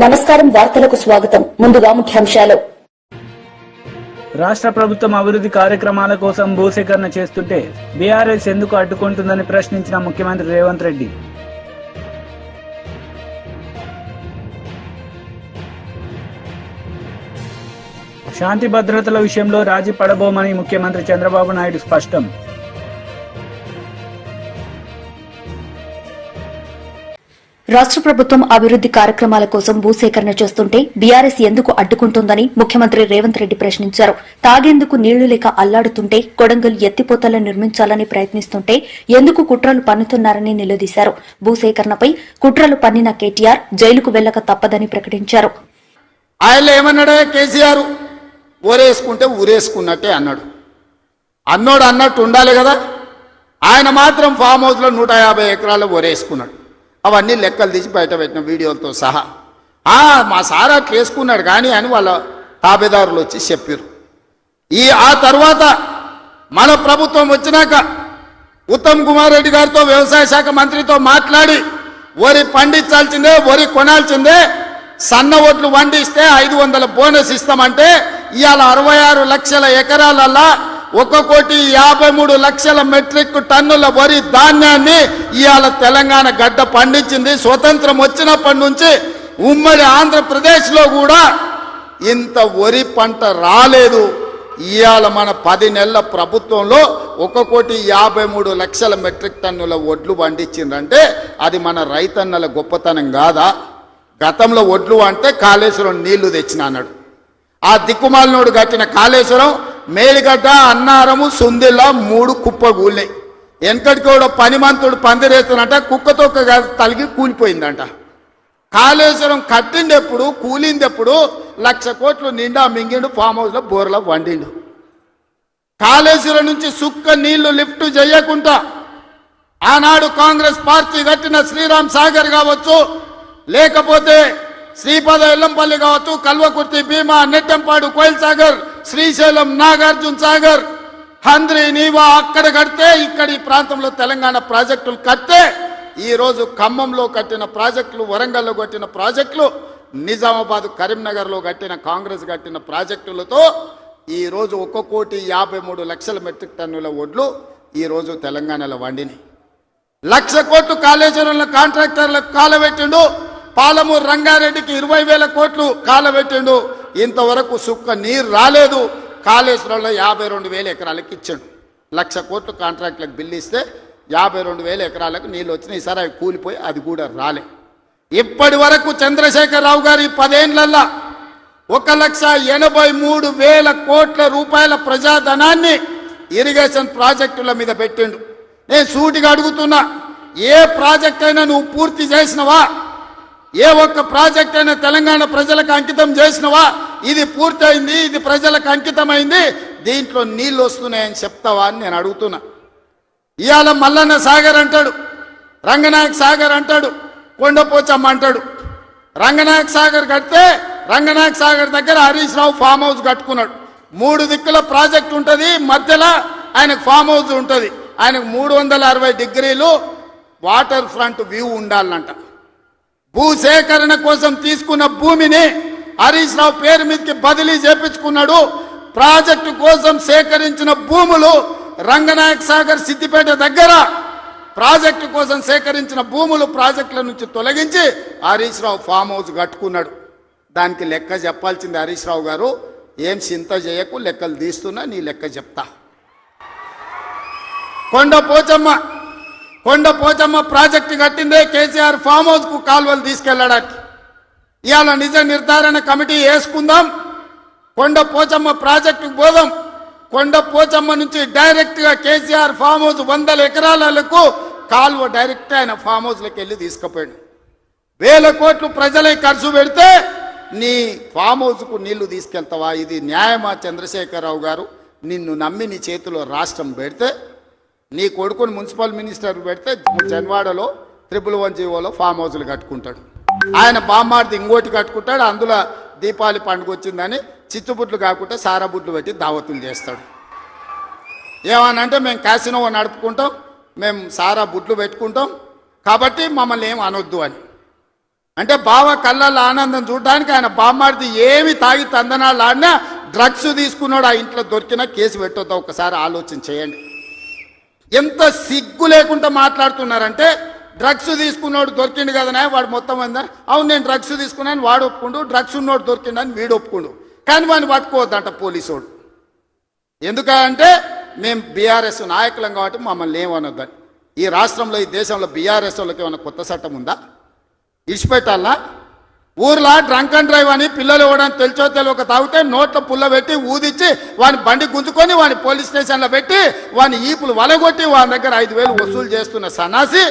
నమస్కారం వార్తలకు స్వాగతం ముందుగా ముఖ్యాంశాలు రాష్ట్ర ప్రభుత్వం అభివృద్ధి కార్యక్రమాల కోసం భూసేకరణ చేస్తుంటే బీఆర్ఎస్ ఎందుకు అడ్డుకుంటుందని ప్రశ్నించిన ముఖ్యమంత్రి రేవంత్ రెడ్డి. శాంతి భద్రతల విషయంలో రాజీ పడబోమని ముఖ్యమంత్రి చంద్రబాబు నాయుడు స్పష్టం. రాష్ట్ర ప్రభుత్వం అభివృద్ది కార్యక్రమాల కోసం భూసేకరణ చేస్తుంటే బీఆర్ఎస్ ఎందుకు అడ్డుకుంటోందని ముఖ్యమంత్రి రేవంత్ రెడ్డి ప్రశ్నించారు. తాగేందుకు నీళ్లు లేక అల్లాడుతుంటే కొడంగల్ ఎత్తిపోతలను నిర్మించాలని ప్రయత్నిస్తుంటే ఎందుకు కుట్రలు పన్నుతున్నారని నిలదీశారు. భూసేకరణపై కుట్రలు పన్నిన కేటీఆర్ జైలుకు వెళ్లక తప్పదని ప్రకటించారు. ఆయన ఏమన్నాడే కేసీఆర్ ఊరేసుకుంటే ఊరేసుకున్నట్టే అన్నాడు. అన్నోడు అన్నట్టు ఉండాలి కదా. ఆయన మాత్రం ఫామ్ హౌస్ లో 150 ఎకరాలు ఊరేసుకున్నాడు. అవన్నీ లెక్కలు తీసి బయట పెట్టిన వీడియోలతో సహా. మా సారా చేసుకున్నాడు కానీ అని వాళ్ళ తాబేదారులు వచ్చి చెప్పారు. ఆ తర్వాత మన ప్రభుత్వం వచ్చినాక ఉత్తమ్ కుమార్ రెడ్డి గారితో వ్యవసాయ శాఖ మంత్రితో మాట్లాడి వరి పండించాల్సిందే, వరి కొనాల్సిందే, సన్న ఒడ్లు వండిస్తే 500 బోనస్ ఇస్తామంటే ఇవాళ 66 లక్షల ఎకరాలల్లా 1,53,00,000 మెట్రిక్ టన్నుల వరి ధాన్యాన్ని ఇవాళ తెలంగాణ గడ్డ పండించింది. స్వతంత్రం వచ్చినప్పటి నుంచి ఉమ్మడి ఆంధ్రప్రదేశ్లో కూడా ఇంత వరి పంట రాలేదు. ఇవాళ మన 10 నెలల ప్రభుత్వంలో 1,53,00,000 మెట్రిక్ టన్నుల వడ్లు పండించిందంటే అది మన రైతన్నల గొప్పతనం కాదా? గతంలో వడ్లు అంటే కాళేశ్వరం నీళ్లు తెచ్చిన అన్నాడు. ఆ దిక్కుమాలినోడు కట్టిన కాళేశ్వరం మేలిగడ్డ, అన్నారము, సుందిల్ల 3 కుప్పగూళ్ళాయి. వెనకటికి కూడా పనిమంతుడు పందిరేస్తున్నట కుక్కతో తలిగి కూలిపోయిందంట. కాళేశ్వరం కట్టిండెప్పుడు కూలిందెప్పుడు 1,00,000 కోట్లు నిండా మింగిండు, ఫామ్ హౌస్లో బోర్లో వండిండు. కాళేశ్వరం నుంచి సుక్క నీళ్లు లిఫ్ట్ చేయకుండా ఆనాడు కాంగ్రెస్ పార్టీ కట్టిన శ్రీరామ్ సాగర్ కావచ్చు, లేకపోతే శ్రీపద ఎల్లంపల్లి కావచ్చు, కల్వకుర్తి, భీమా, నెట్టంపాడు, కోయిల్ సాగర్, శ్రీశైలం, నాగార్జున సాగర్, హంద్రి, నీవా అక్కడ కడితే ఇక్కడ ఈ ప్రాంతంలో తెలంగాణ ప్రాజెక్టులు కడితే ఈరోజు ఖమ్మంలో కట్టిన ప్రాజెక్టులు, వరంగల్లో కట్టిన ప్రాజెక్టులు, నిజామాబాద్, కరీంనగర్లో కట్టిన కాంగ్రెస్ కట్టిన ప్రాజెక్టులతో ఈరోజు 1,53,00,000 మెట్రిక్ టన్నుల వడ్లు ఈరోజు తెలంగాణలో వండినాయి. 1,00,000 కోట్లు కాళేశ్వరంలో కాంట్రాక్టర్లకు కాలబెట్టిండు. పాలమూరు రంగారెడ్డికి 20,000 కోట్లు కాలబెట్టిండు. ఇంతవరకు సుక్క నీరు రాలేదు. కాళేశ్వరంలో 52,000 ఎకరాలకు ఇచ్చాడు. 1,00,000 కోట్లు కాంట్రాక్టులకు బిల్లు ఇస్తే 52,000 ఎకరాలకు నీళ్ళు వచ్చినాయి. ఈసారి అవి కూలిపోయి అది కూడా రాలే. ఇప్పటి వరకు చంద్రశేఖరరావు గారు ఈ 10 ఏళ్లల్లా 1,83,000 కోట్ల రూపాయల ప్రజాధనాన్ని ఇరిగేషన్ ప్రాజెక్టుల మీద పెట్టిండు. నేను సూటిగా అడుగుతున్నా, ఏ ప్రాజెక్ట్ అయినా నువ్వు పూర్తి చేసినవా? ఏ ఒక్క ప్రాజెక్ట్ అయినా తెలంగాణ ప్రజలకు అంకితం చేసినవా? ఇది పూర్తయింది, ఇది ప్రజలకు అంకితమైంది, దీంట్లో నీళ్ళు వస్తున్నాయని చెప్తావా అని నేను అడుగుతున్నా. ఇవాళ మల్లన్న సాగర్ అంటాడు, రంగనాయక్ సాగర్ అంటాడు, కొండపోచమ్మ అంటాడు. రంగనాయక్ సాగర్ కడితే రంగనాయక్ సాగర్ దగ్గర హరీష్ రావు ఫామ్ హౌస్ కట్టుకున్నాడు. 3 దిక్కుల ప్రాజెక్ట్ ఉంటుంది, మధ్యలో ఆయనకు ఫామ్ హౌస్ ఉంటుంది. ఆయనకు 360 డిగ్రీలు వాటర్ ఫ్రంట్ వ్యూ ఉండాలంట. భూసేకరణ కోసం తీసుకున్న భూమిని హరీష్ రావు పేరు మీదకి బదిలీ చేపించుకున్నాడు. ప్రాజెక్టు కోసం సేకరించిన భూములు రంగనాయక్ సాగర్, సిద్దిపేట దగ్గర ప్రాజెక్టు కోసం సేకరించిన భూములు ప్రాజెక్టుల నుంచి తొలగించి హరీష్ రావు ఫామ్ హౌస్ కట్టుకున్నాడు. దానికి లెక్క చెప్పాల్సింది హరీష్ రావు గారు. ఏం చింత చేయకు, లెక్కలు తీస్తున్నా, నీ లెక్క చెప్తా. కొండపోచమ్మ ప్రాజెక్టు కట్టిందే కేసీఆర్ ఫామ్ హౌస్ కు కాలువలు తీసుకెళ్లడానికి. ఇవాళ నిజ నిర్ధారణ కమిటీ వేసుకుందాం, కొండపోచమ్మ ప్రాజెక్టుకు పోదాం. కొండపోచమ్మ నుంచి డైరెక్ట్ గా కేసీఆర్ ఫామ్ హౌస్ 100 ఎకరాలకు కాలువ డైరెక్ట్ ఆయన ఫామ్ హౌస్ లోకి వెళ్ళి తీసుకుపోయాడు. 1,000 కోట్లు ప్రజలై ఖర్చు పెడితే నీ ఫామ్ హౌస్ కు నీళ్లు తీసుకెళ్తావా? ఇది న్యాయమా? చంద్రశేఖరరావు గారు, నిన్ను నమ్మి నీ చేతిలో రాష్ట్రం పెడితే, నీ కొడుకుని మున్సిపల్ మినిస్టర్ పెడితే జన్వాడలో 111 ఫామ్ హౌస్లు కట్టుకుంటాడు. ఆయన బామ్మార్ది ఇంకోటి కట్టుకుంటాడు. అందులో దీపావళి పండుగ వచ్చిందని చిచ్చుబుట్లు కాకుండా సారా బుట్లు పెట్టి దావతులు చేస్తాడు. ఏమనంటే మేము క్యాసినో నడుపుకుంటాం, మేము సారా బుట్లు పెట్టుకుంటాం, కాబట్టి మమ్మల్ని ఏం అనొద్దు అని. అంటే బావ కళ్ళల్లో ఆనందం చూడడానికి ఆయన బామ్మాడిది ఏమి తాగి తందనాలు ఆడినా డ్రగ్స్ తీసుకున్నాడు ఆ ఇంట్లో దొరికినా కేసు పెట్టొద్దా ఒకసారి ఆలోచన చేయండి. ఎంత సిగ్గు లేకుండా మాట్లాడుతున్నారంటే డ్రగ్స్ తీసుకున్నాడు దొరికిండు కదనే వాడు మొత్తం అందా అవును నేను డ్రగ్స్ తీసుకున్నాను వాడు ఒప్పుకుండు, డ్రగ్స్ ఉన్నోడు దొరికిండని వీడు ఒప్పుకుండు, కానీ వాడిని పట్టుకోవద్దంట పోలీసోడు. ఎందుకంటే మేము బీఆర్ఎస్ నాయకులం కాబట్టి మమ్మల్ని ఏమనొద్దని. ఈ రాష్ట్రంలో ఈ దేశంలో బీఆర్ఎస్ వాళ్ళకి ఏమైనా కొత్త చట్టం ఉందా? ఇడిచిపెట్టాలా? ఊర్లో డ్రంక్ అండ్ డ్రైవ్ అని పిల్లలు ఇవ్వడానికి తెలిసో తెలియక తాగితే నోట్లో పుల్ల పెట్టి ఊదిచ్చి వాని బండి గుంజుకొని వాని పోలీస్ స్టేషన్లో పెట్టి వాని ఈపులు వలగొట్టి వాని దగ్గర 5,000 వసూలు చేస్తున్న సన్నాసి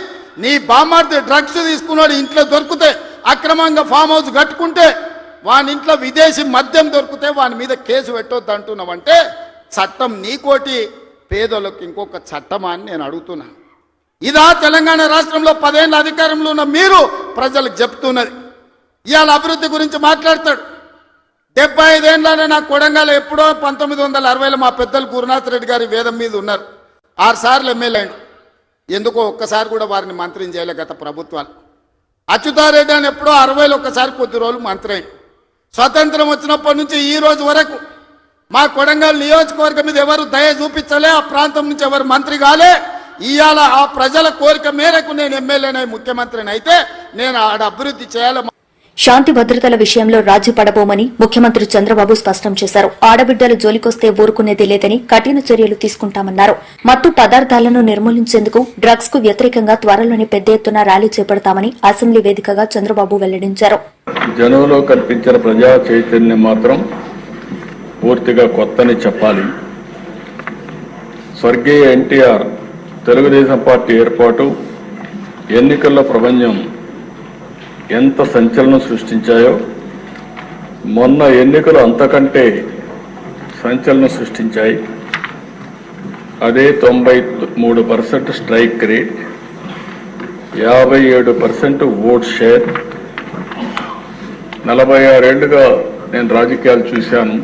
నీ బామ్మార్ది డ్రగ్స్ తీసుకున్నాడు ఇంట్లో దొరికితే అక్రమంగా ఫామ్ హౌస్ కట్టుకుంటే వాని ఇంట్లో విదేశీ మద్యం దొరికితే వాని మీద కేసు పెట్టొద్దు అంటున్నావంటే చట్టం నీకోటి పేదోళ్ళకి ఇంకొక చట్టమా అని నేను అడుగుతున్నా. ఇదా తెలంగాణ రాష్ట్రంలో 10 ఏళ్ళ అధికారంలో ఉన్న మీరు ప్రజలకు చెప్తున్నది. ఇవాళ అభివృద్ధి గురించి మాట్లాడతాడు. 75 ఏళ్ళనే నా కొడంగల్ ఎప్పుడో 1960లో మా పెద్దలు గురునాథ్ రెడ్డి గారి వేదం మీద ఉన్నారు. 6 సార్లు ఎమ్మెల్యే అయ్యాడు. ఎందుకో ఒక్కసారి కూడా వారిని మంత్రిని చేయలే గత ప్రభుత్వాలు. అచ్యుతారెడ్డి అని ఎప్పుడో 60లో ఒక్కసారి కొద్ది రోజులు మంత్రి అయ్యాడు. స్వతంత్రం వచ్చినప్పటి నుంచి ఈ రోజు వరకు మా కొడంగల్ నియోజకవర్గం మీద ఎవరు దయ చూపించలే, ఆ ప్రాంతం నుంచి ఎవరు మంత్రి కాలే. ఇవాళ ఆ ప్రజల కోరిక మేరకు నేను ఎమ్మెల్యేనై ముఖ్యమంత్రిని అయితే నేను ఆడ అభివృద్ధి చేయాలి. శాంతి భద్రతల విషయంలో రాజీ పడబోమని ముఖ్యమంత్రి చంద్రబాబు స్పష్టం చేశారు. ఆడబిడ్డల జోలికొస్తే ఊరుకునేది లేదని కఠిన చర్యలు తీసుకుంటామన్నారు. మత్తు పదార్థాలను నిర్మూలించేందుకు డ్రగ్స్ కు వ్యతిరేకంగా త్వరలోనే పెద్ద ఎత్తున ర్యాలీ చేపడతామని అసెంబ్లీ వేదికగా చంద్రబాబు వెల్లడించారు. జనంలో కల్పించిన ప్రజా చైతన్యం మాత్రం పూర్తిగా కొత్తని చెప్పాలి. స్వర్గీయ ఎన్టీఆర్ తెలుగుదేశం పార్టీ ఏర్పాటు ఎన్నికల్లో ప్రపంచం ఎంత సంచలనం సృష్టించాయో మొన్న ఎన్నికలు అంతకంటే సంచలనం సృష్టించాయి. అదే 93% స్ట్రైక్ రేట్, 57% ఓట్ షేర్. 46 ఏళ్లుగా నేను రాజకీయాలు చూశాను,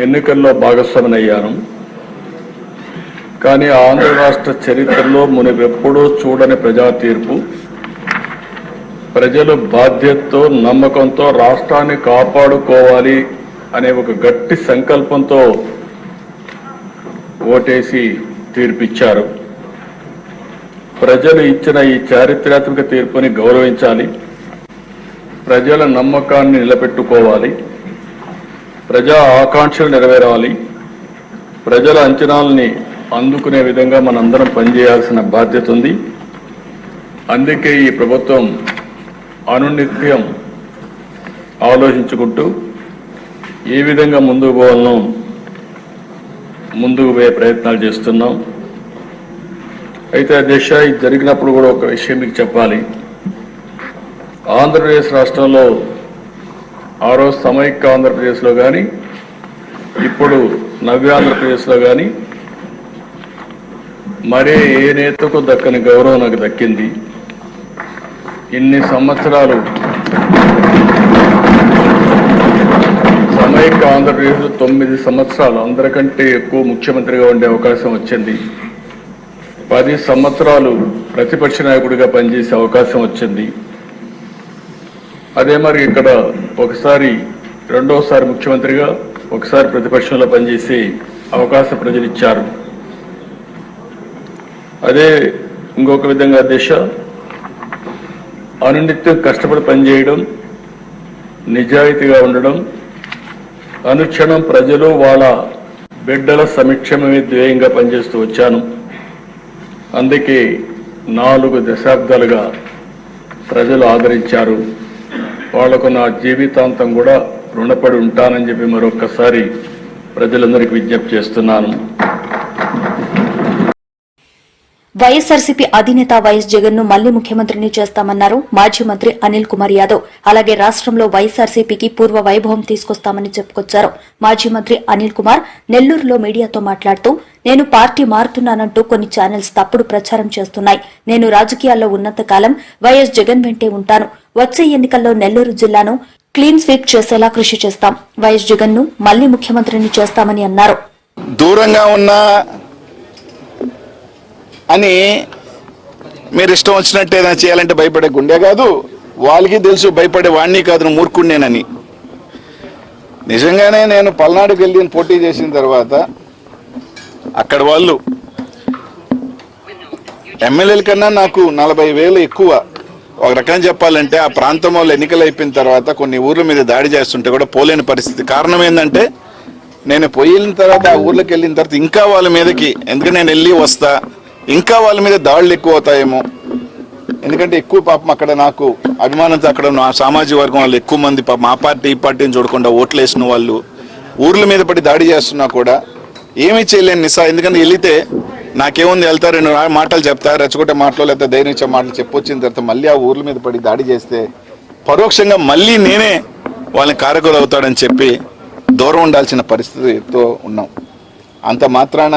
ఎన్నికల్లో భాగస్వామినయ్యాను. కానీ ఆంధ్ర రాష్ట్ర చరిత్రలో మునిపెప్పుడూ చూడని ప్రజా తీర్పు. ప్రజలు బాధ్యతతో నమ్మకంతో రాష్ట్రాన్ని కాపాడుకోవాలి అనే ఒక గట్టి సంకల్పంతో ఓటేసి తీర్పిచ్చారు. ప్రజలు ఇచ్చిన ఈ చారిత్రాత్మక తీర్పుని గౌరవించాలి, ప్రజల నమ్మకాన్ని నిలబెట్టుకోవాలి, ప్రజా ఆకాంక్షలు నెరవేరాలి, ప్రజల అంచనాలని అందుకునే విధంగా మనందరం పనిచేయాల్సిన బాధ్యత ఉంది. అందుకే ఈ ప్రభుత్వం అనునిత్యం ఆలోచించుకుంటూ ఏ విధంగా ముందుకు పోవాలనో ముందుకు పోయే ప్రయత్నాలు చేస్తున్నాం. అయితే అధ్యక్ష, ఇది జరిగినప్పుడు కూడా ఒక విషయం మీకు చెప్పాలి. ఆంధ్రప్రదేశ్ రాష్ట్రంలో ఆ రోజు సమైక్య ఆంధ్రప్రదేశ్లో కానీ ఇప్పుడు నవ్య ఆంధ్రప్రదేశ్లో కానీ మరే ఏ నేతకు దక్కని గౌరవం నాకు దక్కింది. ఇన్ని సంవత్సరాలు సమైక్య ఆంధ్రప్రదేశ్లో 9 సంవత్సరాలు అందరికంటే ఎక్కువ ముఖ్యమంత్రిగా ఉండే అవకాశం వచ్చింది. 10 సంవత్సరాలు ప్రతిపక్ష నాయకుడిగా పనిచేసే అవకాశం వచ్చింది. అదే మరి ఇక్కడ ఒకసారి రెండోసారి ముఖ్యమంత్రిగా ఒకసారి ప్రతిపక్షంలో పనిచేసే అవకాశం ప్రజలు ఇచ్చారు. అదే ఇంకొక విధంగా దిశ అనునిత్యం కష్టపడి పనిచేయడం, నిజాయితీగా ఉండడం, అనుక్షణం ప్రజలు వాళ్ళ బిడ్డల సంక్షేమమే ధ్యేయంగా పనిచేస్తూ వచ్చాను. అందుకే 4 దశాబ్దాలుగా ప్రజలు ఆదరించారు. వాళ్లకు నా జీవితాంతం కూడా రుణపడి ఉంటానని చెప్పి మరొక్కసారి ప్రజలందరికీ విజ్ఞప్తి చేస్తున్నాను. వైఎస్సార్సీపీ అధినేత వైఎస్ జగన్ ను మళ్లీ ముఖ్యమంత్రిని చేస్తామన్నారు మాజీ మంత్రి అనిల్ కుమార్ యాదవ్. అలాగే రాష్ట్రంలో వైఎస్సార్సీపీకి పూర్వ వైభవం తీసుకొస్తామని చెప్పుకొచ్చారు. మాజీ మంత్రి అనిల్ కుమార్ నెల్లూరులో మీడియాతో మాట్లాడుతూ, నేను పార్టీ మారుతున్నానంటూ కొన్ని ఛానల్స్ తప్పుడు ప్రచారం చేస్తున్నాయి. నేను రాజకీయాల్లో ఉన్నంత కాలం వైఎస్ జగన్ వెంటే ఉంటాను. వచ్చే ఎన్నికల్లో నెల్లూరు జిల్లాను క్లీన్ స్వీప్ చేసేలా కృషి చేస్తాం. వైఎస్ జగన్ ను మళ్లీ ముఖ్యమంత్రిని చేస్తామని అన్నారు. దూరంగా ఉన్న అని మీరు ఇష్టం వచ్చినట్టు ఏదైనా చేయాలంటే భయపడే గుండె కాదు. వాళ్ళకి తెలుసు భయపడే వాణ్ణి కాదు మూర్ఖుడినేనని. నిజంగానే నేను పల్నాడుకి వెళ్ళి పోటీ చేసిన తర్వాత అక్కడ వాళ్ళు ఎమ్మెల్యేల కన్నా నాకు 40,000 ఎక్కువ. ఒక రకంగా చెప్పాలంటే ఆ ప్రాంతం వాళ్ళు ఎన్నికలు అయిపోయిన తర్వాత కొన్ని ఊర్ల మీద దాడి చేస్తుంటే కూడా పోలేని పరిస్థితి. కారణం ఏంటంటే నేను పోయిన తర్వాత ఆ ఊర్లోకి వెళ్ళిన తర్వాత ఇంకా వాళ్ళ మీదకి, ఎందుకంటే నేను వెళ్ళి వస్తా, ఇంకా వాళ్ళ మీద దాడులు ఎక్కువ అవుతాయేమో. ఎందుకంటే ఎక్కువ పాపం అక్కడ నాకు అభిమానంతో అక్కడ నా సామాజిక వర్గం వాళ్ళు ఎక్కువ మంది పాపం ఆ పార్టీ ఈ పార్టీని చూడకుండా ఓట్లు వేసిన వాళ్ళు ఊర్ల మీద పడి దాడి చేస్తున్నా కూడా ఏమీ చేయలేని నిసా. ఎందుకంటే వెళితే నాకేముంది, వెళ్తా 2 మాటలు చెప్తా, రెచ్చగొట్టే మాటలు లేకపోతే ధైర్యం ఇచ్చే మాటలు చెప్పొచ్చిన తర్వాత మళ్ళీ ఆ ఊర్ల మీద పడి దాడి చేస్తే పరోక్షంగా మళ్ళీ నేనే వాళ్ళని కారకులు అవుతాడని చెప్పి దూరం ఉండాల్సిన పరిస్థితితో ఉన్నాం. అంత మాత్రాన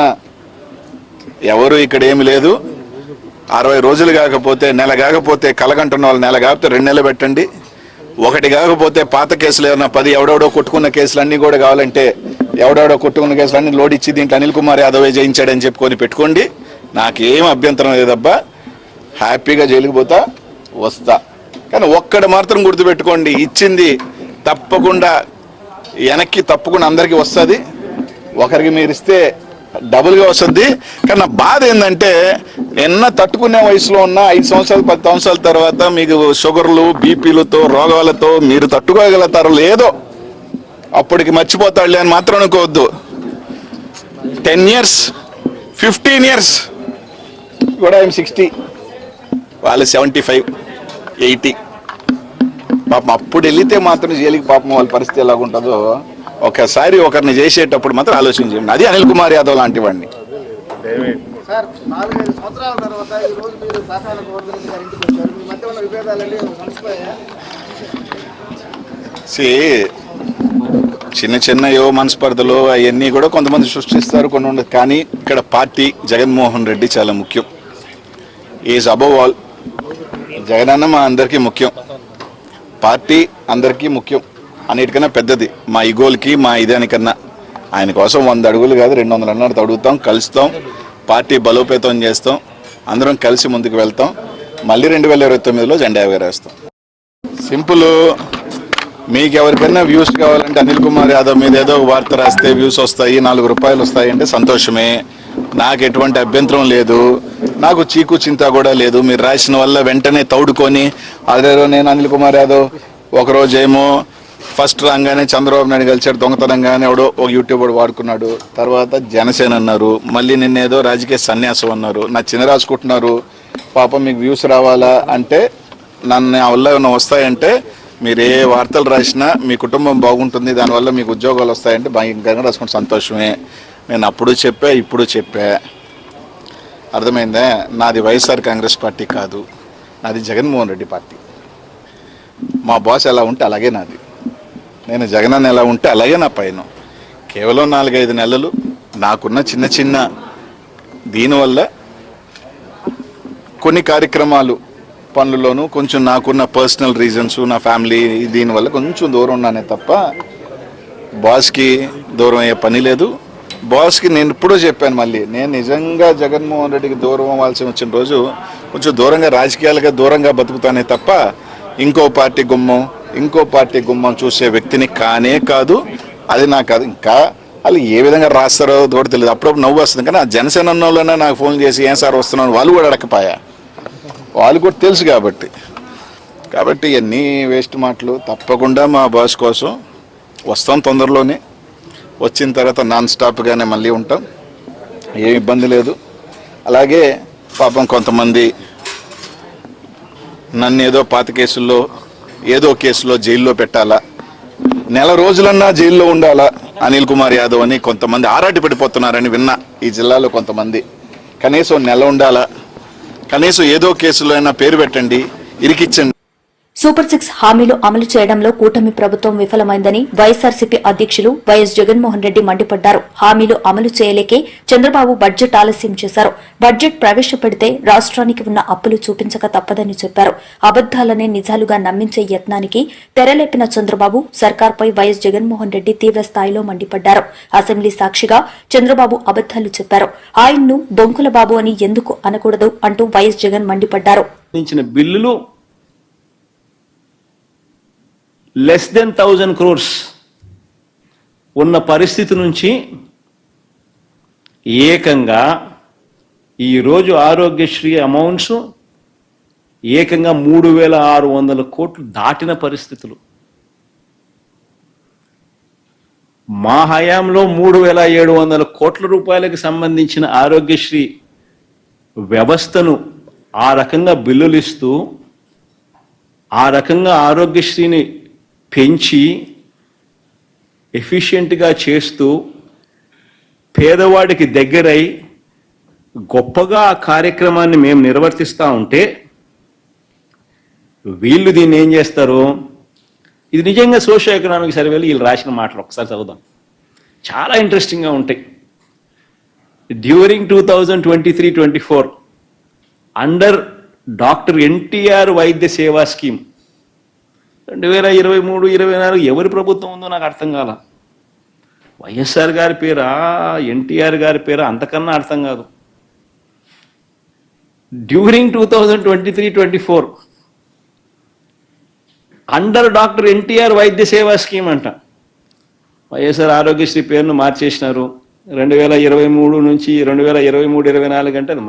ఎవరు ఇక్కడ ఏమి లేదు. 60 రోజులు కాకపోతే, నెల కాకపోతే, కలగంటున్న వాళ్ళు నెల కాకపోతే 2 నెలలు పెట్టండి. 1 కాకపోతే పాత కేసులు ఏమన్నా 10 ఎవడెవడో కొట్టుకున్న కేసులు అన్నీ కూడా కావాలంటే ఎవడెవడో కొట్టుకున్న కేసులు అన్ని లోడ్ ఇచ్చి దీంట్లో అనిల్ కుమార్ యాదవే జయించాడని చెప్పుకొని పెట్టుకోండి. నాకేం అభ్యంతరం లేదబ్బా, హ్యాపీగా జైలుకి పోతా వస్తా. కానీ ఒక్కడు మాత్రం గుర్తుపెట్టుకోండి, ఇచ్చింది తప్పకుండా వెనక్కి తప్పకుండా అందరికీ వస్తుంది. ఒకరికి మీరు ఇస్తే డబుల్గా వస్తుంది. కానీ నా బాధ ఏంటంటే నిన్న తట్టుకునే వయసులో ఉన్న 5 సంవత్సరాలు 10 సంవత్సరాల తర్వాత మీకు షుగర్లు బీపీలతో రోగాలతో మీరు తట్టుకోగలుగుతారో లేదో అప్పటికి మర్చిపోతాడులే అని మాత్రం అనుకోవద్దు. 10 years 15 years కూడా ఆయన 60, వాళ్ళు 75 80. పాపం అప్పుడు వెళితే మాత్రం జైలుకి పాపం వాళ్ళ పరిస్థితి ఎలాగుంటుందో ఒకసారి ఒకరిని చేసేటప్పుడు మాత్రం ఆలోచించండి. అది అనిల్ కుమార్ యాదవ్ లాంటి వాడిని. సార్ 4-5 సంవత్సరాల తర్వాత ఈ రోజు మీరు దాసాల గోవర్ధన్ గారి ఇంటికి వచ్చారు. మీ మధ్య ఉన్న విభేదాలన్నీ మనసిపోయాయా? చిన్న చిన్నయో మనస్పర్ధలు అవన్నీ కూడా కొంతమంది సృష్టిస్తారు, కొన్ని ఉండదు. కానీ ఇక్కడ పార్టీ జగన్మోహన్ రెడ్డి చాలా ముఖ్యం. Is above all. జగనన్న మా అందరికీ ముఖ్యం, పార్టీ అందరికీ ముఖ్యం, అన్నిటికన్నా పెద్దది. మా ఇగోల్కి మా ఇదానికన్నా ఆయన కోసం 100 అడుగులు కాదు 200 అన్నట్టు అడుగుతాం, కలుస్తాం, పార్టీ బలోపేతం చేస్తాం, అందరం కలిసి ముందుకు వెళ్తాం. మళ్ళీ 2029లో జెండా ఎగరేస్తాం. సింపుల్. మీకు ఎవరికైనా వ్యూస్ కావాలంటే అనిల్ కుమార్ యాదవ్ మీద ఏదో వార్త రాస్తే వ్యూస్ వస్తాయి, 4 రూపాయలు వస్తాయి అంటే సంతోషమే, నాకు ఎటువంటి అభ్యంతరం లేదు. నాకు చీకు చింత కూడా లేదు. మీరు రాసిన వల్ల వెంటనే తౌడుకొని అదేదో నేను అనిల్ కుమార్ యాదవ్ ఒకరోజు ఏమో ఫస్ట్ రాగానే చంద్రబాబు నాయుడు కలిసాడు దొంగతనంగానే ఎవడో ఒక యూట్యూబర్ వాడుకున్నాడు, తర్వాత జనసేన అన్నారు, మళ్ళీ నిన్నేదో రాజకీయ సన్యాసం అన్నారు, నా చిన్న రాసుకుంటున్నారు. పాపం మీకు వ్యూస్ రావాలా అంటే నన్ను వల్ల ఏమైనా వస్తాయంటే మీరు ఏ వార్తలు రాసినా మీ కుటుంబం బాగుంటుంది, దానివల్ల మీకు ఉద్యోగాలు వస్తాయంటే భయంకరంగా రాసుకుంటే సంతోషమే. నేను అప్పుడు చెప్పా, ఇప్పుడు చెప్పా. అర్థమైందా? నాది వైఎస్ఆర్ కాంగ్రెస్ పార్టీ కాదు, నాది జగన్మోహన్ రెడ్డి పార్టీ. మా బాస్ ఎలా ఉంటే అలాగే నాది, నేను జగనన్న ఎలా ఉంటే అలాగే నా పైన. కేవలం 4-5 నెలలు నాకున్న చిన్న చిన్న దీనివల్ల కొన్ని కార్యక్రమాలు పనుల్లోనూ కొంచెం నాకున్న పర్సనల్ రీజన్స్, నా ఫ్యామిలీ దీనివల్ల కొంచెం దూరం ఉన్నానే తప్ప బాస్కి దూరం అయ్యే పని లేదు. బాస్కి నేను ఎప్పుడూ చెప్పాను, మళ్ళీ నేను నిజంగా జగన్మోహన్ రెడ్డికి దూరం అవ్వాల్సి వచ్చిన రోజు కొంచెం దూరంగా రాజకీయాలుగా దూరంగా బతుకుతానే తప్ప ఇంకో పార్టీ గుమ్మం చూసే వ్యక్తిని కానే కాదు. అది నాకు అది ఇంకా వాళ్ళు ఏ విధంగా రాస్తారో కూడా తెలియదు. అప్పుడప్పుడు నవ్వు వస్తుంది. కానీ ఆ జనసేన వాళ్ళైనా నాకు ఫోన్ చేసి ఏం సార్ వస్తున్నాను వాళ్ళు కూడా అడగపాయా, వాళ్ళు కూడా తెలుసు కాబట్టి ఇవన్నీ వేస్ట్ మాటలు. తప్పకుండా మా బాస్ కోసం వస్తాం తొందరలోనే. వచ్చిన తర్వాత నాన్ స్టాప్గానే మళ్ళీ ఉంటాం, ఏం ఇబ్బంది లేదు. అలాగే పాపం కొంతమంది నన్ను ఏదో పాత కేసుల్లో ఏదో కేసులో జైల్లో పెట్టాలా, 1 రోజులన్నా జైల్లో ఉండాలా అనిల్ కుమార్ యాదవ్ అని కొంతమంది ఆరాటి పడిపోతున్నారని విన్నా. ఈ జిల్లాలో కొంతమంది కనీసం 1 నెల ఉండాలా, కనీసం ఏదో కేసులో అయినా పేరు పెట్టండి, ఇరికిచ్చండి. సూపర్ 6 హామీలు అమలు చేయడంలో కూటమి ప్రభుత్వం విఫలమైందని వైఎస్సార్సీపీ అధ్యక్షులు వైఎస్ జగన్మోహన్ రెడ్డి మండిపడ్డారు. హామీలు అమలు చేయలేకే చంద్రబాబు బడ్జెట్ ఆలస్యం చేశారు. బడ్జెట్ ప్రవేశపెడితే రాష్ట్రానికి ఉన్న అప్పులు చూపించక తప్పదని చెప్పారు. అబద్దాలనే నిజాలుగా నమ్మించే యత్నానికి తెరలేపిన చంద్రబాబు సర్కార్పై వైఎస్ జగన్మోహన్ రెడ్డి తీవ్ర స్థాయిలో మండిపడ్డారు. అసెంబ్లీ సాక్షిగా చంద్రబాబు అబద్దాలు చెప్పారు. ఆయన్ను బొంకుల బాబు అని ఎందుకు అనకూడదు అంటూ వైఎస్ జగన్ మండిపడ్డారు. బిల్లులు లెస్ దెన్ 1000 crores ఉన్న పరిస్థితి నుంచి ఏకంగా ఈరోజు ఆరోగ్యశ్రీ అమౌంట్స్ ఏకంగా 3600 కోట్లు దాటిన పరిస్థితులు. మా హయాంలో 3700 కోట్ల రూపాయలకు సంబంధించిన ఆరోగ్యశ్రీ వ్యవస్థను ఆ రకంగా బిల్లులు ఇస్తూ ఆ రకంగా ఆరోగ్యశ్రీని పెంచి ఎఫిషియెంట్గా చేస్తూ పేదవాడికి దగ్గరై గొప్పగా ఆ కార్యక్రమాన్ని మేము నిర్వర్తిస్తూ ఉంటే వీళ్ళు దీన్ని ఏం చేస్తారు? ఇది నిజంగా సోషియో ఎకనామిక్ సర్వేలు వీళ్ళు రాసిన మాటలు ఒకసారి చదువుదాం, చాలా ఇంట్రెస్టింగ్గా ఉంటాయి. డ్యూరింగ్ 2023-24 అండర్ డాక్టర్ ఎన్టీఆర్ వైద్య సేవా స్కీమ్ 2023-24 ఎవరి ప్రభుత్వం ఉందో నాకు అర్థం కాల. వైఎస్ఆర్ గారి పేరా ఎన్టీఆర్ గారి పేరా అంతకన్నా అర్థం కాదు. డ్యూరింగ్ 2023-24 అండర్ డాక్టర్ ఎన్టీఆర్ వైద్య సేవా స్కీమ్ అంట. వైఎస్ఆర్ ఆరోగ్యశ్రీ పేరును మార్చేసినారు. 2023 నుంచి 2023-24 అంటే అది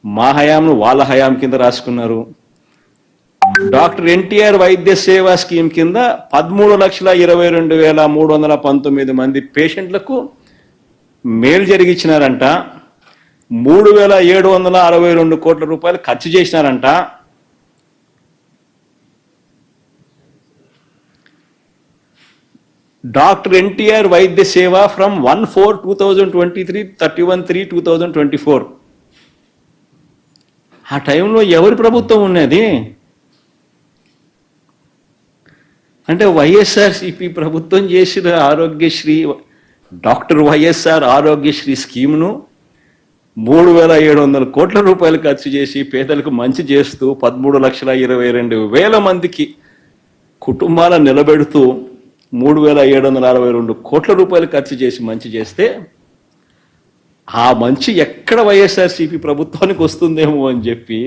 మా హయాంను వాళ్ళ హయాం కింద రాసుకున్నారు. డాక్టర్ ఎన్టీఆర్ వైద్య సేవా స్కీమ్ కింద 13,22,319 మంది పేషెంట్లకు మేలు జరిగించినారంట. 3,762 కోట్ల రూపాయలు ఖర్చు చేసినారంట. డాక్టర్ ఎన్టీఆర్ వైద్య సేవ ఫ్రమ్ 1/4/2023 31/3/2024. ఆ టైంలో ఎవరి ప్రభుత్వం ఉన్నది అంటే వైఎస్ఆర్సిపి ప్రభుత్వం చేసిన ఆరోగ్యశ్రీ డాక్టర్ వైఎస్ఆర్ ఆరోగ్యశ్రీ స్కీమ్ను 3,700 కోట్ల రూపాయలు ఖర్చు చేసి పేదలకు మంచి చేస్తూ 13,22,000 మందికి కుటుంబాలను నిలబెడుతూ 3,762 కోట్ల రూపాయలు ఖర్చు చేసి మంచి చేస్తే ఆ మంచి ఎక్కడ వైఎస్ఆర్సీపీ ప్రభుత్వానికి వస్తుందేమో అని చెప్పి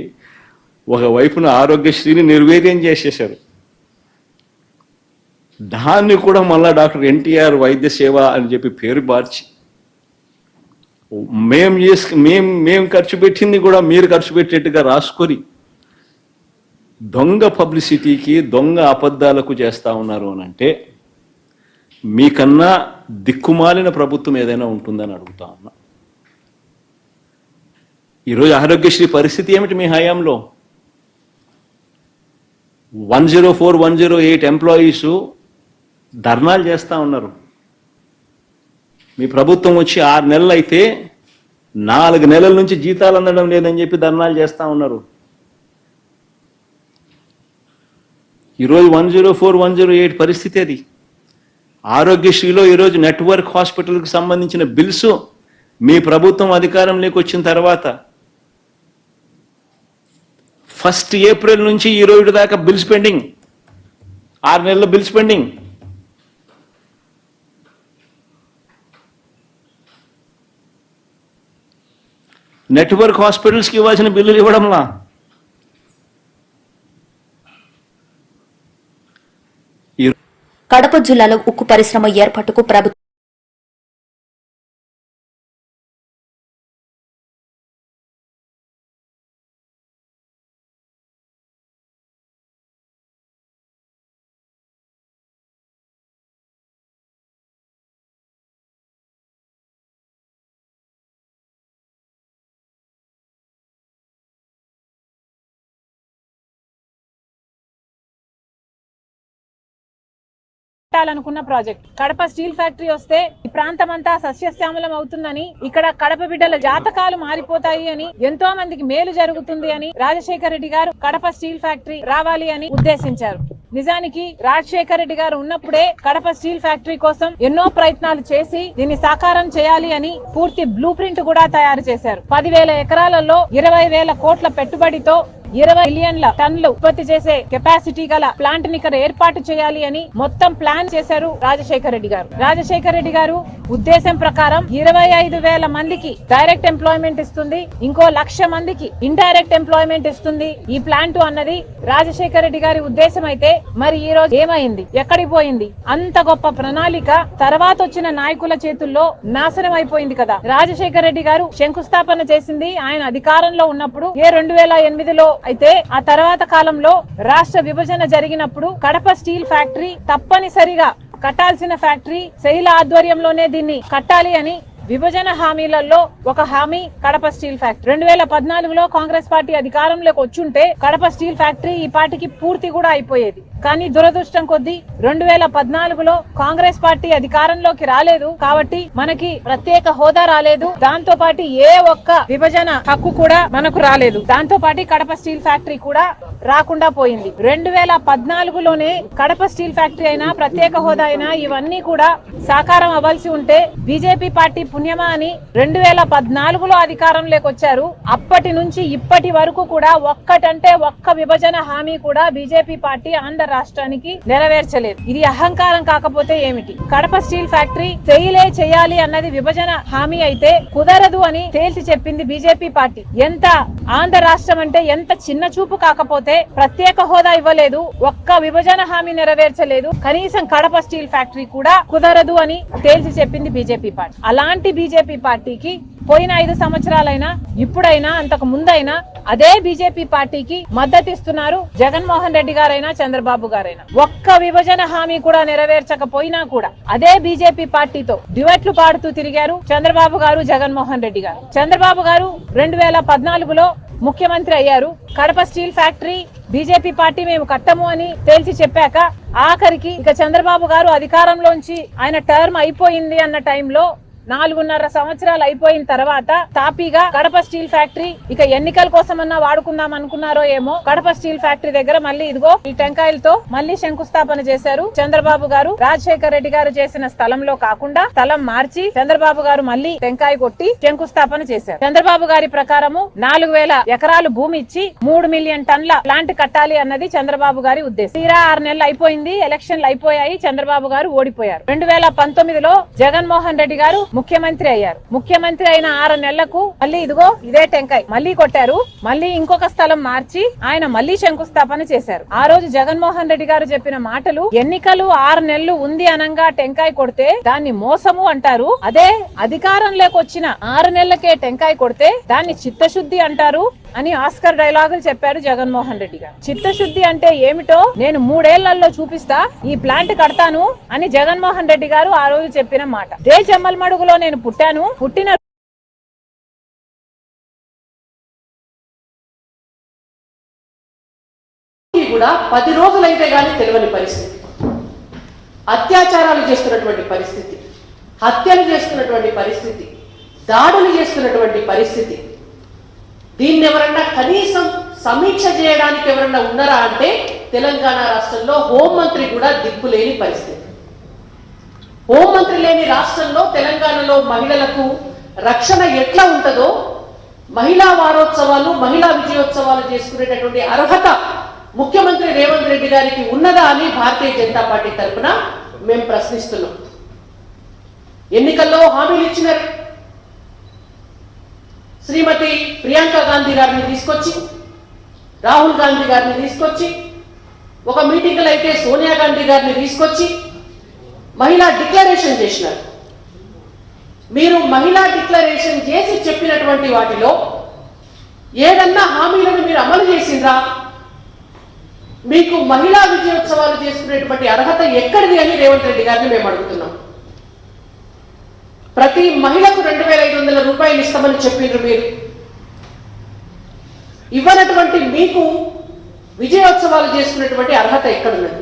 ఒకవైపున ఆరోగ్యశ్రీని నిర్వీర్యం చేసేశారు. దాన్ని కూడా మళ్ళా డాక్టర్ ఎన్టీఆర్ వైద్య సేవ అని చెప్పి పేరు మార్చి మేము ఖర్చు పెట్టింది కూడా మీరు ఖర్చు పెట్టేట్టుగా రాసుకొని దొంగ పబ్లిసిటీకి దొంగ అబద్ధాలకు చేస్తా ఉన్నారు అని అంటే మీకన్నా దిక్కుమాలిన ప్రభుత్వం ఏదైనా ఉంటుందని అడుగుతా ఉన్నా. ఈరోజు ఆరోగ్యశ్రీ పరిస్థితి ఏమిటి మీ హయాంలో? 104, 108 ఎంప్లాయీస్ ధర్నాలు చేస్తూ ఉన్నారు. మీ ప్రభుత్వం వచ్చి 6 నెలలు అయితే 4 నెలల నుంచి జీతాలు అందడం లేదని చెప్పి ధర్నాలు చేస్తూ ఉన్నారు. ఈరోజు 104, 108 పరిస్థితి అది. ఆరోగ్యశ్రీలో ఈరోజు నెట్వర్క్ హాస్పిటల్కి సంబంధించిన బిల్స్ మీ ప్రభుత్వం అధికారంలోకి వచ్చిన తర్వాత 1 ఏప్రిల్ నుంచి ఈ రోజు దాకా బిల్స్ పెండింగ్, 6 నెలల బిల్స్ పెండింగ్. నెట్వర్క్ హాస్పిటల్స్కి ఇవ్వాల్సిన బిల్లులు ఇవ్వడంలా. కడప జిల్లాలో ఉక్కు పరిశ్రమ ఏర్పాటుకు ప్రభుత్వం పెట్టాలనుకున్న ప్రాజెక్ట్. కడప స్టీల్ ఫ్యాక్టరీ వస్తే ఈ ప్రాంతం అంతా సస్యశ్యామలం అవుతుందని, ఇక్కడ కడప బిడ్డల జాతకాలు మారిపోతాయి అని, ఎంతో మందికి మేలు జరుగుతుంది అని రాజశేఖర రెడ్డి గారు కడప స్టీల్ ఫ్యాక్టరీ రావాలి అని ఉద్దేశించారు. నిజానికి రాజశేఖర రెడ్డి గారు ఉన్నప్పుడే కడప స్టీల్ ఫ్యాక్టరీ కోసం ఎన్నో ప్రయత్నాలు చేసి దీన్ని సాకారం చేయాలి అని పూర్తి బ్లూ ప్రింట్ కూడా తయారు చేశారు. 10,000 ఎకరాలలో 20,000 కోట్ల పెట్టుబడితో 20 మిలియన్ల టన్నులు ఉత్పత్తి చేసే కెపాసిటీ గల ప్లాంట్ ని ఇక్కడ ఏర్పాటు చేయాలి అని మొత్తం ప్లాన్ చేశారు రాజశేఖర రెడ్డి గారు. రాజశేఖర రెడ్డి గారు ఉద్దేశం ప్రకారం 25,000 మందికి డైరెక్ట్ ఎంప్లాయ్మెంట్ ఇస్తుంది, ఇంకో 1,00,000 మందికి ఇండైరెక్ట్ ఎంప్లాయ్మెంట్ ఇస్తుంది ఈ ప్లాంట్ అన్నది రాజశేఖర రెడ్డి గారి ఉద్దేశం అయితే, మరి ఈ రోజు ఏమైంది, ఎక్కడికి పోయింది? అంత గొప్ప ప్రణాళిక తర్వాత వచ్చిన నాయకుల చేతుల్లో నాశనం అయిపోయింది కదా. రాజశేఖర రెడ్డి గారు శంకుస్థాపన చేసింది ఆయన అధికారంలో ఉన్నప్పుడు 2008లో అయితే, ఆ తర్వాత కాలంలో రాష్ట్ర విభజన జరిగినప్పుడు కడప స్టీల్ ఫ్యాక్టరీ తప్పనిసరిగా కట్టాల్సిన ఫ్యాక్టరీ శైల ఆధ్వర్యంలోనే దీన్ని కట్టాలి అని విభజన హామీలలో ఒక హామీ కడప స్టీల్ ఫ్యాక్టరీ. 2014లో కాంగ్రెస్ పార్టీ అధికారంలోకి వచ్చుంటే కడప స్టీల్ ఫ్యాక్టరీ ఈ పార్టీకి పూర్తి కూడా అయిపోయేది. కానీ దురదృష్టం కొద్దీ 2014లో కాంగ్రెస్ పార్టీ అధికారంలోకి రాలేదు కాబట్టి మనకి ప్రత్యేక హోదా రాలేదు, దాంతో పాటు ఏ ఒక్క విభజన హక్కు కూడా మనకు రాలేదు, దాంతో పాటు కడప స్టీల్ ఫ్యాక్టరీ కూడా రాకుండా పోయింది. 2014లోనే కడప స్టీల్ ఫ్యాక్టరీ అయినా ప్రత్యేక హోదా అయినా ఇవన్నీ కూడా సాకారం అవ్వాల్సి ఉంటే బీజేపీ పార్టీ పుణ్యమా అని 2014లో అధికారంలోకి వచ్చారు. అప్పటి నుంచి ఇప్పటి వరకు కూడా ఒక్కటంటే ఒక్క విభజన హామీ కూడా బీజేపీ పార్టీ ఆంధ్ర రాష్ట్రానికి నెరవేర్చలేదు. ఇది అహంకారం కాకపోతే ఏమిటి? కడప స్టీల్ ఫ్యాక్టరీ చేయలే చేయాలి అన్నది విభజన హామీ అయితే కుదరదు అని తేల్చి చెప్పింది బీజేపీ పార్టీ. ఎంత ఆంధ్ర రాష్ట్రం అంటే ఎంత చిన్న చూపు కాకపోతే ప్రత్యేక హోదా ఇవ్వలేదు, ఒక్క విభజన హామీ నెరవేర్చలేదు, కనీసం కడప స్టీల్ ఫ్యాక్టరీ కూడా కుదరదు అని తేల్చి చెప్పింది బీజేపీ పార్టీ. అలాంటి బీజేపీ పార్టీకి పోయిన 5 సంవత్సరాలైనా ఇప్పుడైనా అంతకు ముందైనా అదే బీజేపీ పార్టీకి మద్దతు ఇస్తున్నారు జగన్మోహన్ రెడ్డి గారైనా చంద్రబాబు గారైనా. ఒక్క విభజన హామీ కూడా నెరవేర్చకపోయినా కూడా అదే బీజేపీ పార్టీతో డ్యూయెట్లు పాడుతూ తిరిగారు చంద్రబాబు గారు, జగన్మోహన్ రెడ్డి గారు. చంద్రబాబు గారు 2014లో ముఖ్యమంత్రి అయ్యారు. Kadapa steel factory BJP party మేము కట్టము అని తేల్చి చెప్పాక ఆఖరికి ఇక చంద్రబాబు గారు అధికారంలోంచి ఆయన టర్మ్ అయిపోయింది అన్న టైంలో 4.5 సంవత్సరాలు అయిపోయిన తర్వాత తాపీగా కడప స్టీల్ ఫ్యాక్టరీ ఇక ఎన్నికల కోసమన్నా వాడుకుందాం అనుకున్నారో ఏమో, కడప స్టీల్ ఫ్యాక్టరీ దగ్గర మళ్ళీ ఇదిగో ఈ టెంకాయలతో మళ్ళీ శంకుస్థాపన చేశారు చంద్రబాబు గారు. రాజశేఖర రెడ్డి గారు చేసిన స్థలంలో కాకుండా స్థలం మార్చి చంద్రబాబు గారు మళ్ళీ టెంకాయ కొట్టి శంకుస్థాపన చేశారు. చంద్రబాబు గారి ప్రకారము 4,000 ఎకరాలు భూమి ఇచ్చి 3 మిలియన్ టన్ల ప్లాంట్ కట్టాలి అన్నది చంద్రబాబు గారి ఉద్దేశం. తీరా 6 నెలలు అయిపోయింది, ఎలక్షన్లు అయిపోయాయి, చంద్రబాబు గారు ఓడిపోయారు. 2019లో జగన్మోహన్ రెడ్డి గారు ముఖ్యమంత్రి అయ్యారు. ముఖ్యమంత్రి అయిన 6 నెలలకు మళ్ళీ ఇదిగో ఇదే టెంకాయ మళ్ళీ కొట్టారు. మళ్ళీ ఇంకొక స్థలం మార్చి ఆయన మళ్ళీ శంకుస్థాపన చేశారు. ఆ రోజు జగన్మోహన్ రెడ్డి గారు చెప్పిన మాటలు, ఎన్నికలు 6 నెలలు ఉంది అనంగా టెంకాయ కొడితే దాన్ని మోసము అంటారు, అదే అధికారంలోకి వచ్చిన 6 నెలలకే టెంకాయ కొడితే దాన్ని చిత్తశుద్ధి అంటారు అని ఆస్కర్ డైలాగులు చెప్పారు జగన్మోహన్ రెడ్డి గారు. చిత్తశుద్ధి అంటే ఏమిటో నేను 3 ఏళ్లలో చూపిస్తా, ఈ ప్లాంట్ కడతాను అని జగన్మోహన్ రెడ్డి గారు ఆ రోజు చెప్పిన మాట. దే జమ్మలమడుగులో నేను పుట్టాను, పుట్టిన కూడా 10 రోజులైతే గానీ తెలియని పరిస్థితి, అత్యాచారాలు చేస్తున్నటువంటి పరిస్థితి, హత్యలు చేస్తున్నటువంటి పరిస్థితి, దాడులు చేస్తున్నటువంటి పరిస్థితి. దీన్ని ఎవరన్నా కనీసం సమీక్ష చేయడానికి ఎవరన్నా ఉన్నారా అంటే తెలంగాణ రాష్ట్రంలో హోంమంత్రి కూడా దిక్కులేని పరిస్థితి. హోంమంత్రి లేని రాష్ట్రంలో తెలంగాణలో మహిళలకు రక్షణ ఎట్లా ఉంటుందో, మహిళా వారోత్సవాలు, మహిళా విజయోత్సవాలు చేసుకునేటటువంటి అర్హత ముఖ్యమంత్రి రేవంత్ రెడ్డి గారికి ఉన్నదా అని భారతీయ జనతా పార్టీ తరఫున మేము ప్రశ్నిస్తున్నాం. ఎన్నికల్లో హామీలు ఇచ్చినారు. శ్రీమతి ప్రియాంక గాంధీ గారిని తీసుకొచ్చి, రాహుల్ గాంధీ గారిని తీసుకొచ్చి, ఒక మీటింగ్లో అయితే సోనియా గాంధీ గారిని తీసుకొచ్చి మహిళా డిక్లరేషన్ చేసినారు. మీరు మహిళా డిక్లరేషన్ చేసి చెప్పినటువంటి వాటిలో ఏదన్నా హామీలను మీరు అమలు చేసిండ్రా? మీకు మహిళా విజయోత్సవాలు చేసుకునేటువంటి అర్హత ఎక్కడిది అని రేవంత్ రెడ్డి గారిని మేము అడుగుతున్నాం. ప్రతి మహిళకు 2,500 రూపాయలు ఇస్తామని చెప్పిండ్రు. మీరు ఇవ్వనటువంటి మీకు విజయోత్సవాలు చేసుకునేటువంటి అర్హత ఎక్కడున్నది?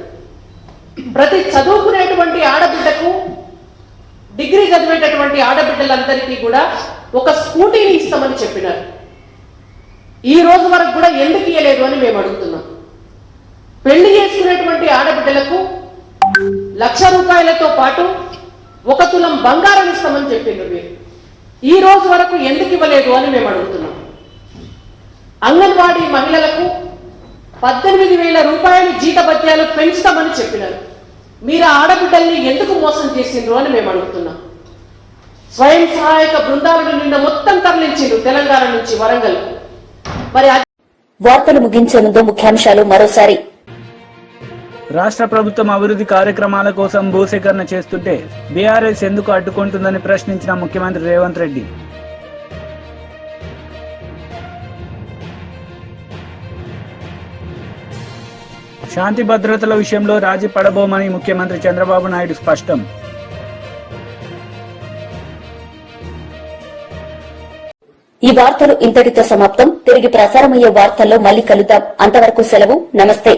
ప్రతి చదువుకునేటువంటి ఆడబిడ్డకు, డిగ్రీ చదివేటటువంటి ఆడబిడ్డలందరికీ కూడా ఒక స్కూటీని ఇస్తామని చెప్పినారు. ఈ రోజు వరకు కూడా ఎందుకు ఇయ్యలేదు అని మేము అడుగుతున్నాం. పెళ్లి చేసుకునేటువంటి ఆడబిడ్డలకు 1,00,000 రూపాయలతో పాటు 1 తులం బంగారం ఇస్తామని చెప్పిండ్రు. మీరు ఈ రోజు వరకు ఎందుకు ఇవ్వలేదు అని మేము అడుగుతున్నాం. అంగన్వాడీ మహిళలకు 18,000 రూపాయలు జీతభత్యాలు పెంచుతామని చెప్పినారు. మీరు ఆ ఆడబిడ్డల్ని ఎందుకు మోసం చేసిండ్రు అని మేము అడుగుతున్నాం. స్వయం సహాయక బృందాలను నిన్న మొత్తం తరలించిండ్రు తెలంగాణ నుంచి వరంగల్. మరి వార్తలు ముగించే ముందు ముఖ్యాంశాలు మరోసారి. రాష్ట్ర ప్రభుత్వం అభివృద్ధి కార్యక్రమాల కోసం భూసేకరణ చేస్తుంటే బీఆర్ఎస్ ఎందుకు అడ్డుకుంటుందని ప్రశ్నించిన ముఖ్యమంత్రి రేవంత్ రెడ్డి. శాంతి భద్రతల విషయంలో రాజీ పడబోమని ముఖ్యమంత్రి చంద్రబాబు నాయుడు స్పష్టం. ఈ వార్తలు ఇంతటితో సమాప్తం. తిరిగి ప్రసారమయ్యే వార్తల్లో మళ్ళీ కలుద్దాం. అంతవరకు సెలవు. నమస్తే.